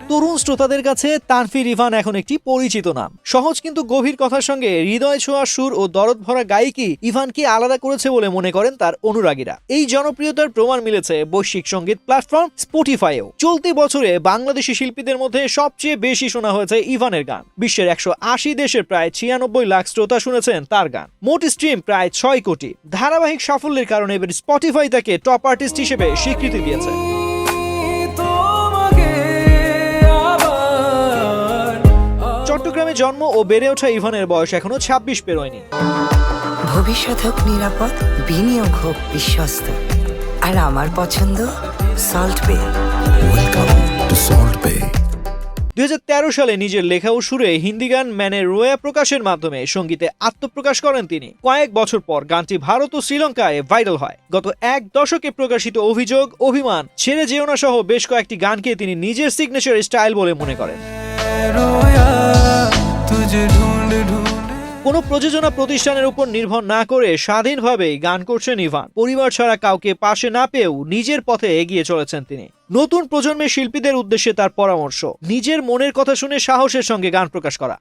তরুণ শ্রোতাদের কাছে তানভীর ইভান এখন একটি পরিচিত নাম। সহজ কিন্তু গভীর কথার সঙ্গে হৃদয় ছোঁয়া সুর ও দরদ ভরা গায়িকী ইভানকে আলাদা করেছে বলে মনে করেন তার অনুরাগীরা। এই জনপ্রিয়তার প্রমাণ মিলেছে বৈশ্বিক সঙ্গীত প্ল্যাটফর্ম স্পটিফাইও। চলতি বছরে বাংলাদেশি শিল্পীদের মধ্যে সবচেয়ে বেশি শোনা হয়েছে ইভানের গান। বিশ্বের 180 দেশের প্রায় 96 লাখ শ্রোতা শুনেছেন তার গান। মোট স্ট্রিম প্রায় 6 কোটি। ধারাবাহিক সাফল্যের কারণে এবার স্পটিফাই তাকে টপ আর্টিস্ট হিসেবে স্বীকৃতি দিয়েছে। চট্টগ্রামে জন্ম ও বেড়ে ওঠা ইভানের বয়স এখনো 26 পেরোয়নি। ভবিষ্যৎ হোক নিরাপদ, বিনিয়োগ হোক বিশ্বস্ত, আর আমার পছন্দ সল্ট বে। ওয়েলকাম টু সল্ট বে। 2013 সালে নিজের লেখা ও সুরে হিন্দি গান ম্যানে রোয়া প্রকাশের মাধ্যমে সঙ্গীতে আত্মপ্রকাশ করেন তিনি। কয়েক বছর পর গানটি ভারত ও শ্রীলঙ্কায় ভাইরাল হয়। গত এক দশকে প্রকাশিত অভিযোগ, অভিমান, ছেড়ে যেও না সহ বেশ কয়েকটি গানকে তিনি নিজের সিগনেচার স্টাইল বলে মনে করেন। কোনো প্রযোজনা প্রতিষ্ঠানের উপর নির্ভর না করে স্বাধীনভাবে গান করছেন ইভান। পরিবার ছাড়া কাউকে পাশে না পেয়েও নিজের পথে এগিয়ে চলেছেন তিনি। নতুন প্রজন্মের শিল্পীদের উদ্দেশ্যে তার পরামর্শ, নিজের মনের কথা শুনে সাহসের সঙ্গে গান প্রকাশ করা।